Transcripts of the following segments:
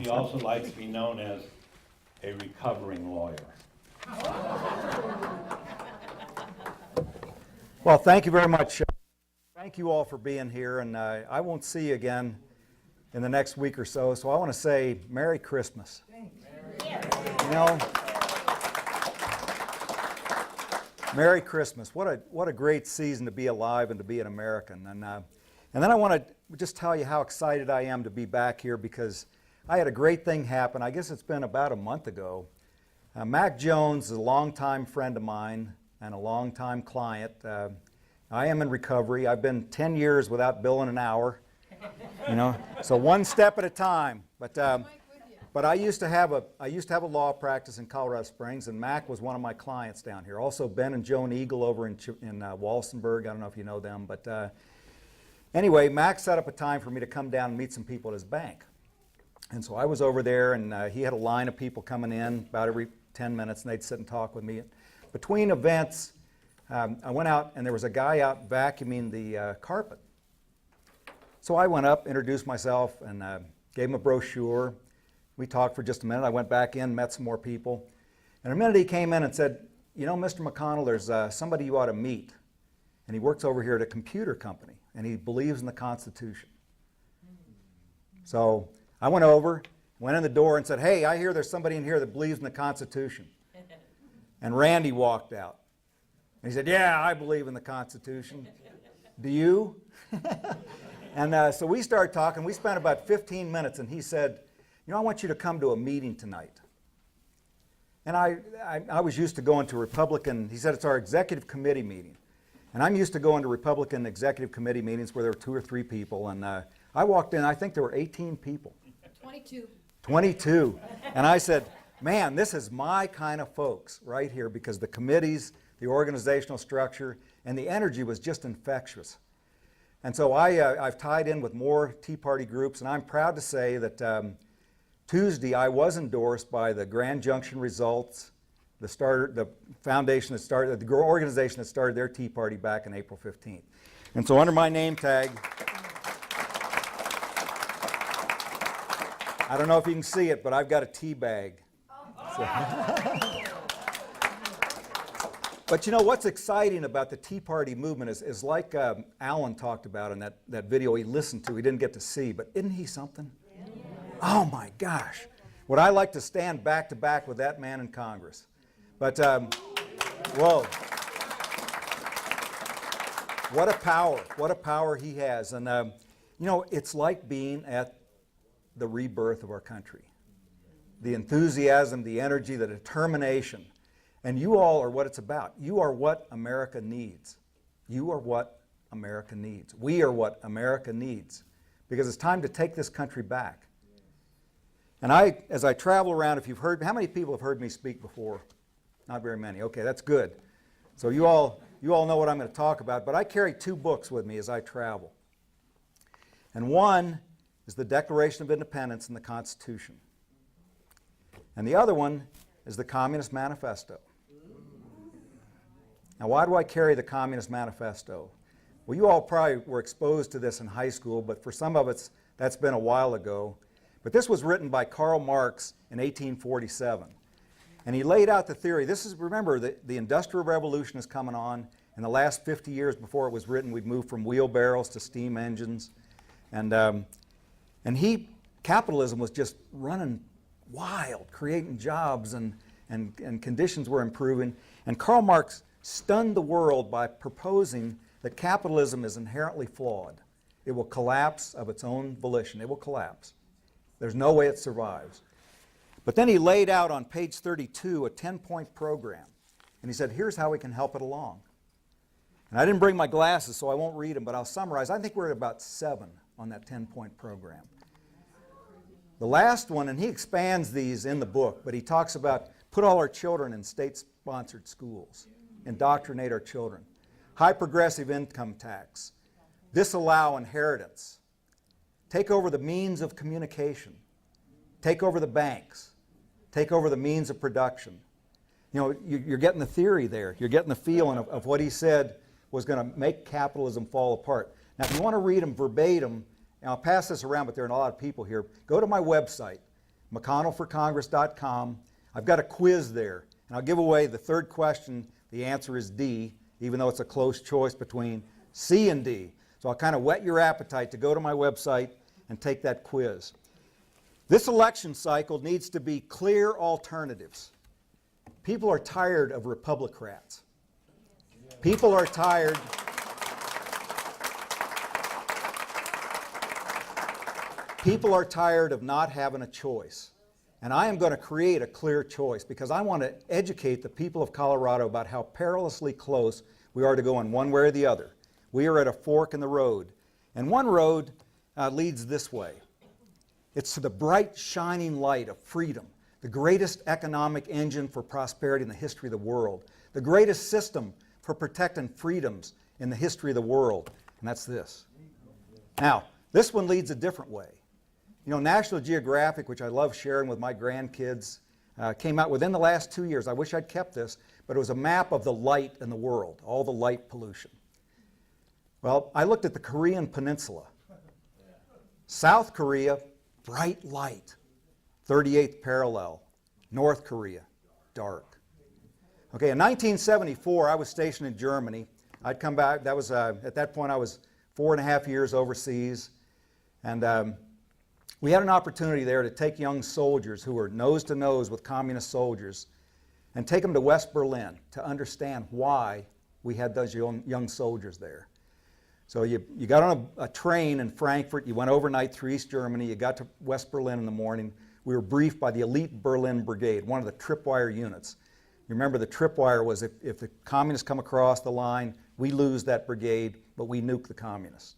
He also likes to be known as a recovering lawyer. Well, thank you very much. Thank you all for being here, and I won't see you again in the next week or so, so I want to say Merry Christmas. You know, Merry Christmas. What a great season to be alive and to be an American. And then I want to just tell you how excited I am to be back here, because I had a great thing happen. I guess it's been about a month ago. Mac Jones is a longtime friend of mine and a longtime client. I am in recovery. I've been 10 years without billing an hour, you know, so one step at a time. But I used to have a law practice in Colorado Springs, and Mac was one of my clients down here. Also, Ben and Joan Eagle over in Walsenburg. I don't know if you know them, but anyway, Mac set up a time for me to come down and meet some people at his bank. And so I was over there, and he had a line of people coming in about every 10 minutes, and they'd sit and talk with me. Between events, I went out, and there was a guy out vacuuming the carpet. So I went up, introduced myself, and gave him a brochure. We talked for just a minute. I went back in, met some more people. And in a minute he came in and said, you know, Mr. McConnell, there's somebody you ought to meet. And he works over here at a computer company, and he believes in the Constitution. So I went over, went in the door and said, hey, I hear there's somebody in here that believes in the Constitution. And Randy walked out. And he said, yeah, I believe in the Constitution. Do you? And so we started talking. We spent about 15 minutes, and he said, you know, I want you to come to a meeting tonight. And I was used to going to Republican, he said it's our executive committee meeting. And I'm used to going to Republican executive committee meetings where there were 2 or 3 people. And I walked in, I think there were 18 people. 22. 22. And I said, man, this is my kind of folks right here, because the committees, the organizational structure, and the energy was just infectious. And so I've tied in with more Tea Party groups, and I'm proud to say that Tuesday I was endorsed by the Grand Junction Results, the foundation that started, the organization that started their Tea Party back in April 15th. And so under my name tag, I don't know if you can see it, but I've got a tea bag. So. But you know what's exciting about the Tea Party movement is like Alan talked about in that video he listened to, he didn't get to see, but isn't he something? Oh my gosh. Would I like to stand back to back with that man in Congress? But, whoa. What a power he has. And, you know, it's like being at the rebirth of our country. The enthusiasm, the energy, the determination. And you all are what it's about. You are what America needs. You are what America needs. We are what America needs. Because it's time to take this country back. And as I travel around, if you've heard, how many people have heard me speak before? Not very many. Okay, that's good. So you all know what I'm going to talk about, but I carry 2 books with me as I travel. And one is the Declaration of Independence and the Constitution. And the other one is the Communist Manifesto. Now, why do I carry the Communist Manifesto? Well, you all probably were exposed to this in high school, but for some of us, that's been a while ago. But this was written by Karl Marx in 1847. And he laid out the theory. This is, remember, the Industrial Revolution is coming on. In the last 50 years before it was written, we've moved from wheelbarrows to steam engines. And capitalism was just running wild, creating jobs, and conditions were improving. And Karl Marx stunned the world by proposing that capitalism is inherently flawed. It will collapse of its own volition. It will collapse. There's no way it survives. But then he laid out on page 32 a 10-point program. And he said, here's how we can help it along. And I didn't bring my glasses, so I won't read them, but I'll summarize. I think we're at about 7 on that 10-point program. The last one, and he expands these in the book, but he talks about put all our children in state-sponsored schools, indoctrinate our children, high progressive income tax, disallow inheritance, take over the means of communication, take over the banks, take over the means of production. You know, you're getting the theory there. You're getting the feeling of what he said was going to make capitalism fall apart. Now, if you want to read them verbatim, and I'll pass this around, but there are a lot of people here, go to my website, McConnellforcongress.com. I've got a quiz there, and I'll give away the third question. The answer is D, even though it's a close choice between C and D. So I'll kind of whet your appetite to go to my website and take that quiz. This election cycle needs to be clear alternatives. People are tired of Republicrats. People are tired. People are tired of not having a choice. And I am going to create a clear choice because I want to educate the people of Colorado about how perilously close we are to going one way or the other. We are at a fork in the road. And one road leads this way. It's to the bright, shining light of freedom, the greatest economic engine for prosperity in the history of the world, the greatest system for protecting freedoms in the history of the world, and that's this. Now, this one leads a different way. You know, National Geographic, which I love sharing with my grandkids, came out within the last 2 years. I wish I'd kept this, but it was a map of the light in the world, all the light pollution. Well, I looked at the Korean Peninsula. South Korea, bright light. 38th parallel. North Korea, dark. Okay, in 1974, I was stationed in Germany. I'd come back. That was at that point I was 4.5 years overseas, and we had an opportunity there to take young soldiers who were nose to nose with communist soldiers and take them to West Berlin to understand why we had those young soldiers there. So you got on a train in Frankfurt, you went overnight through East Germany, you got to West Berlin in the morning. We were briefed by the elite Berlin Brigade, one of the tripwire units. You remember the tripwire was if the communists come across the line, we lose that brigade, but we nuke the communists.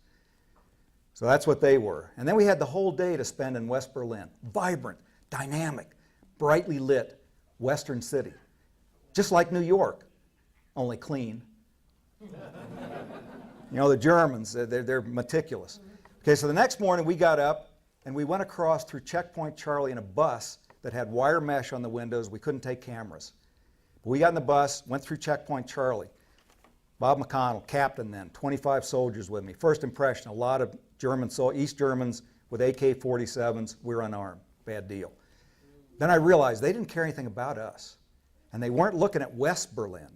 So that's what they were. And then we had the whole day to spend in West Berlin. Vibrant, dynamic, brightly lit Western city. Just like New York, only clean. You know, the Germans, they're meticulous. Okay, so the next morning we got up and we went across through Checkpoint Charlie in a bus that had wire mesh on the windows. We couldn't take cameras. But we got in the bus, went through Checkpoint Charlie. Bob McConnell, captain then, 25 soldiers with me. First impression, a lot of East Germans with AK-47s. We're unarmed. Bad deal. Then I realized they didn't care anything about us. And they weren't looking at West Berlin.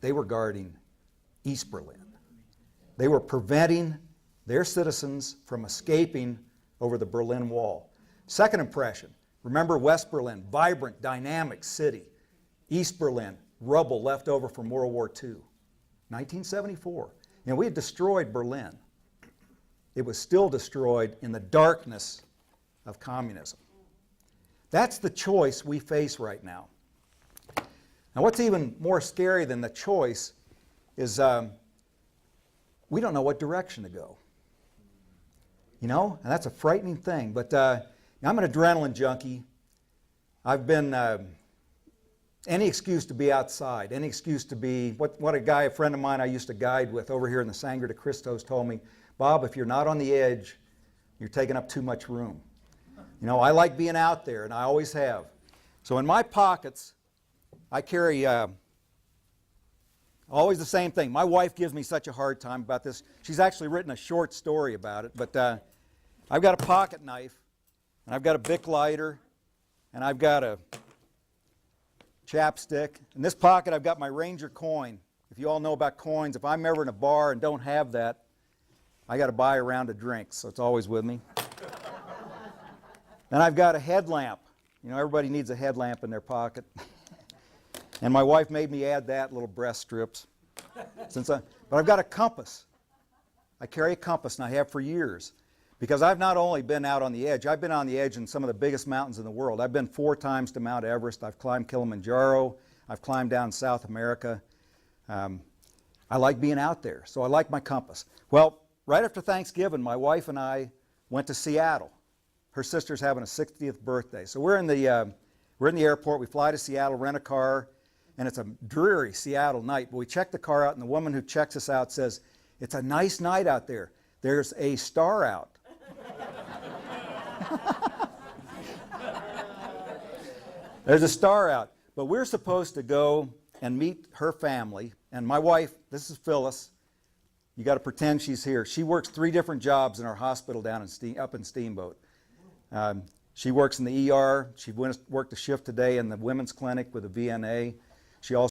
They were guarding East Berlin. They were preventing their citizens from escaping over the Berlin Wall. Second impression, remember West Berlin, vibrant, dynamic city. East Berlin, rubble left over from World War II. 1974. You know, we had destroyed Berlin. It was still destroyed in the darkness of communism. That's the choice we face right now. Now, what's even more scary than the choice is we don't know what direction to go. You know, and that's a frightening thing. But I'm an adrenaline junkie. I've been any excuse to be outside, any excuse to be, what a friend of mine I used to guide with over here in the Sangre de Cristos told me, Bob, if you're not on the edge, you're taking up too much room. You know, I like being out there, and I always have. So in my pockets, I carry always the same thing. My wife gives me such a hard time about this. She's actually written a short story about it, but I've got a pocket knife, and I've got a Bic lighter, and I've got a chapstick. In this pocket, I've got my Ranger coin. If you all know about coins, if I'm ever in a bar and don't have that, I got to buy a round of drinks, so it's always with me. Then I've got a headlamp. You know, everybody needs a headlamp in their pocket. And my wife made me add that, little breast strips. But I've got a compass. I carry a compass, and I have for years. Because I've not only been out on the edge, I've been on the edge in some of the biggest mountains in the world. I've been 4 times to Mount Everest. I've climbed Kilimanjaro. I've climbed down South America. I like being out there, so I like my compass. Well, right after Thanksgiving, my wife and I went to Seattle. Her sister's having a 60th birthday. So we're in the airport. We fly to Seattle, rent a car, and it's a dreary Seattle night. But we check the car out, and the woman who checks us out says, "It's a nice night out there. There's a star out." There's a star out. But we're supposed to go and meet her family. And my wife, this is Phyllis. You got to pretend she's here. She works 3 different jobs in our hospital down up in Steamboat. She works in the ER. She worked a shift today in the women's clinic with a VNA. She also